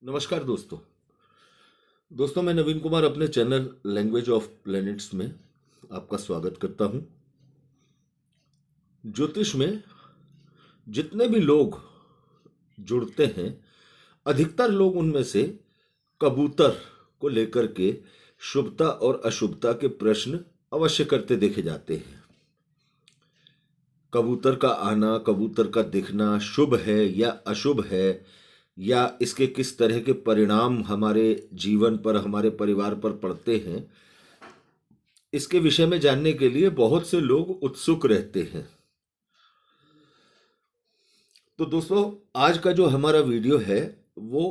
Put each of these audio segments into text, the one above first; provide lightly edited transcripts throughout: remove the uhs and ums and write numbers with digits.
नमस्कार दोस्तों। मैं नवीन कुमार अपने चैनल लैंग्वेज ऑफ प्लैनेट्स में आपका स्वागत करता हूं। ज्योतिष में जितने भी लोग जुड़ते हैं, अधिकतर लोग उनमें से कबूतर को लेकर के शुभता और अशुभता के प्रश्न अवश्य करते देखे जाते हैं। कबूतर का आना, कबूतर का दिखना शुभ है या अशुभ है, या इसके किस तरह के परिणाम हमारे जीवन पर, हमारे परिवार पर पड़ते हैं, इसके विषय में जानने के लिए बहुत से लोग उत्सुक रहते हैं। तो दोस्तों, आज का जो हमारा वीडियो है वो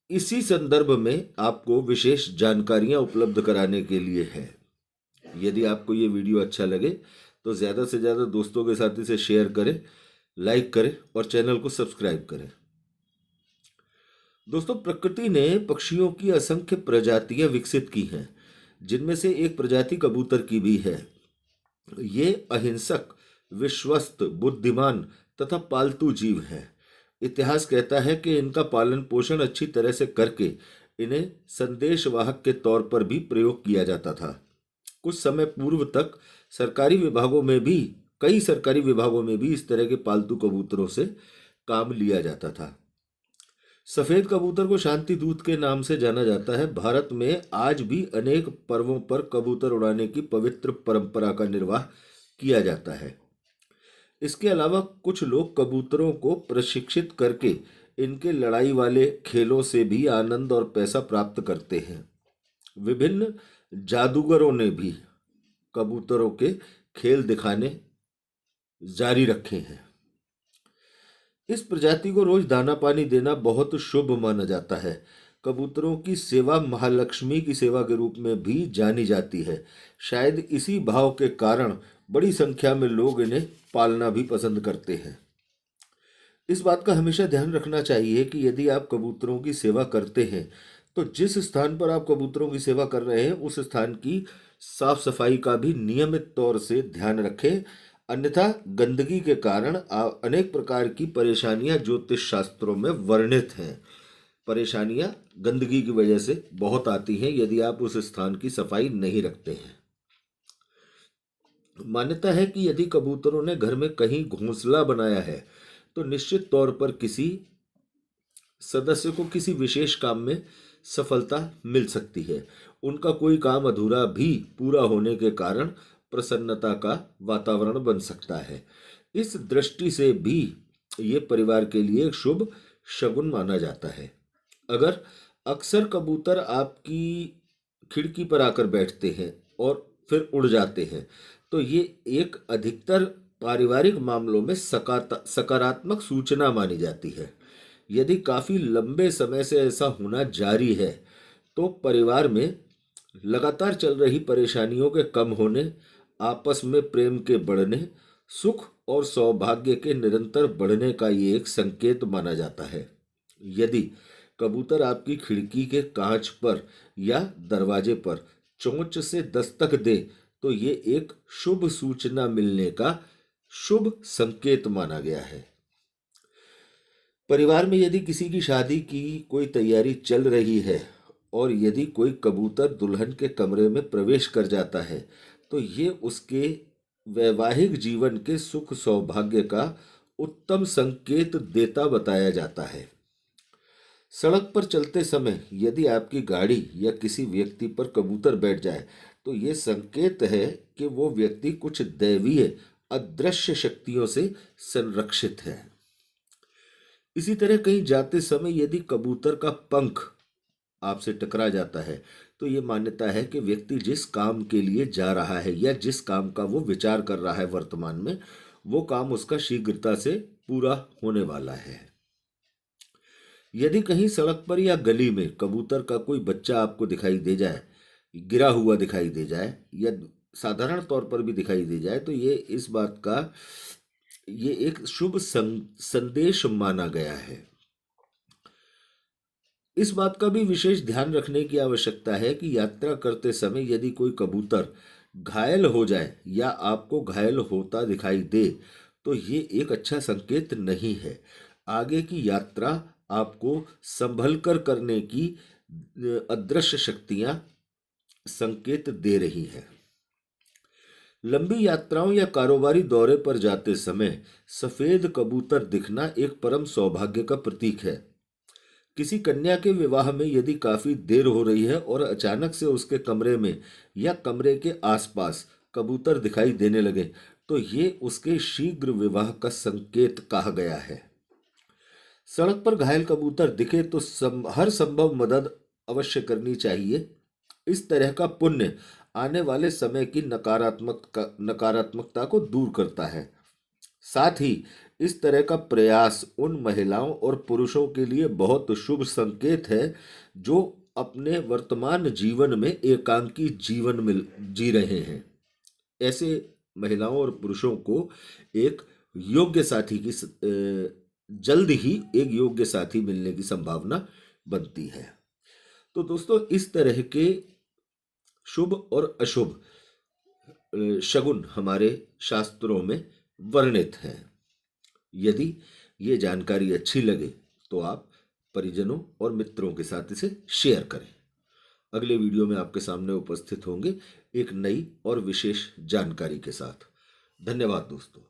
इसी संदर्भ में आपको विशेष जानकारियां उपलब्ध कराने के लिए है। यदि आपको ये वीडियो अच्छा लगे तो ज़्यादा से ज़्यादा दोस्तों के साथ इसे शेयर करें, लाइक करें और चैनल को सब्सक्राइब करें। दोस्तों, प्रकृति ने पक्षियों की असंख्य प्रजातियां विकसित की हैं, जिनमें से एक प्रजाति कबूतर की भी है। ये अहिंसक, विश्वस्त, बुद्धिमान तथा पालतू जीव हैं। इतिहास कहता है कि इनका पालन पोषण अच्छी तरह से करके इन्हें संदेशवाहक के तौर पर भी प्रयोग किया जाता था। कुछ समय पूर्व तक सरकारी विभागों में भी कई सरकारी विभागों में भी इस तरह के पालतू कबूतरों से काम लिया जाता था। सफेद कबूतर को शांति दूत के नाम से जाना जाता है। भारत में आज भी अनेक पर्वों पर कबूतर उड़ाने की पवित्र परंपरा का निर्वाह किया जाता है। इसके अलावा कुछ लोग कबूतरों को प्रशिक्षित करके इनके लड़ाई वाले खेलों से भी आनंद और पैसा प्राप्त करते हैं। विभिन्न जादूगरों ने भी कबूतरों के खेल दिखाने जारी रखे हैं। इस प्रजाति को रोज दाना पानी देना बहुत शुभ माना जाता है। कबूतरों की सेवा महालक्ष्मी की सेवा के रूप में भी जानी जाती है। शायद इसी भाव के कारण बड़ी संख्या में लोग इन्हें पालना भी पसंद करते हैं। इस बात का हमेशा ध्यान रखना चाहिए कि यदि आप कबूतरों की सेवा करते हैं तो जिस स्थान पर आप कबूतरों की सेवा कर रहे हैं उस स्थान की साफ सफाई का भी नियमित तौर से ध्यान रखें। अन्यथा गंदगी के कारण अनेक प्रकार की परेशानियां ज्योतिष शास्त्रों में वर्णित हैं। परेशानियां गंदगी की वजह से बहुत आती हैं यदि आप उस स्थान की सफाई नहीं रखते हैं। मान्यता है कि यदि कबूतरों ने घर में कहीं घोंसला बनाया है तो निश्चित तौर पर किसी सदस्य को किसी विशेष काम में सफलता मिल सकती है। उनका कोई काम अधूरा भी पूरा होने के कारण प्रसन्नता का वातावरण बन सकता है। इस दृष्टि से भी ये परिवार के लिए एक शुभ शगुन माना जाता है। अगर अक्सर कबूतर आपकी खिड़की पर आकर बैठते हैं और फिर उड़ जाते हैं तो ये एक अधिकतर पारिवारिक मामलों में सकारात्मक सूचना मानी जाती है। यदि काफ़ी लंबे समय से ऐसा होना जारी है तो परिवार में लगातार चल रही परेशानियों के कम होने, आपस में प्रेम के बढ़ने, सुख और सौभाग्य के निरंतर बढ़ने का ये एक संकेत माना जाता है। यदि कबूतर आपकी खिड़की के कांच पर या दरवाजे पर चोंच से दस्तक दे तो ये एक शुभ सूचना मिलने का शुभ संकेत माना गया है। परिवार में यदि किसी की शादी की कोई तैयारी चल रही है और यदि कोई कबूतर दुल्हन के कमरे में प्रवेश कर जाता है तो ये उसके वैवाहिक जीवन के सुख सौभाग्य का उत्तम संकेत देता बताया जाता है। सड़क पर चलते समय यदि आपकी गाड़ी या किसी व्यक्ति पर कबूतर बैठ जाए तो ये संकेत है कि वो व्यक्ति कुछ दैवीय अदृश्य शक्तियों से संरक्षित है। इसी तरह कहीं जाते समय यदि कबूतर का पंख आपसे टकरा जाता है तो ये मान्यता है कि व्यक्ति जिस काम के लिए जा रहा है या जिस काम का वो विचार कर रहा है वर्तमान में, वो काम उसका शीघ्रता से पूरा होने वाला है। यदि कहीं सड़क पर या गली में कबूतर का कोई बच्चा आपको दिखाई दे जाए, गिरा हुआ दिखाई दे जाए या साधारण तौर पर भी दिखाई दे जाए तो ये एक शुभ संदेश माना गया है। इस बात का भी विशेष ध्यान रखने की आवश्यकता है कि यात्रा करते समय यदि कोई कबूतर घायल हो जाए या आपको घायल होता दिखाई दे तो ये एक अच्छा संकेत नहीं है। आगे की यात्रा आपको संभल कर करने की अदृश्य शक्तियां संकेत दे रही हैं। लंबी यात्राओं या कारोबारी दौरे पर जाते समय सफेद कबूतर दिखना एक परम सौभाग्य का प्रतीक है। किसी कन्या के विवाह में यदि काफी देर हो रही है और अचानक से उसके कमरे में या कमरे के आसपास कबूतर दिखाई देने लगे, तो ये उसके शीघ्र विवाह का संकेत कहा गया है। सड़क पर घायल कबूतर दिखे तो हर संभव मदद अवश्य करनी चाहिए। इस तरह का पुण्य आने वाले समय की नकारात्मकता को दूर करता है। साथ ही इस तरह का प्रयास उन महिलाओं और पुरुषों के लिए बहुत शुभ संकेत है जो अपने वर्तमान जीवन में एकांकी जीवन में जी रहे हैं। ऐसे महिलाओं और पुरुषों को एक योग्य साथी की जल्द ही एक योग्य साथी मिलने की संभावना बनती है। तो दोस्तों, इस तरह के शुभ और अशुभ शगुन हमारे शास्त्रों में वर्णित हैं। यदि ये जानकारी अच्छी लगे तो आप परिजनों और मित्रों के साथ इसे शेयर करें। अगले वीडियो में आपके सामने उपस्थित होंगे एक नई और विशेष जानकारी के साथ। धन्यवाद दोस्तों।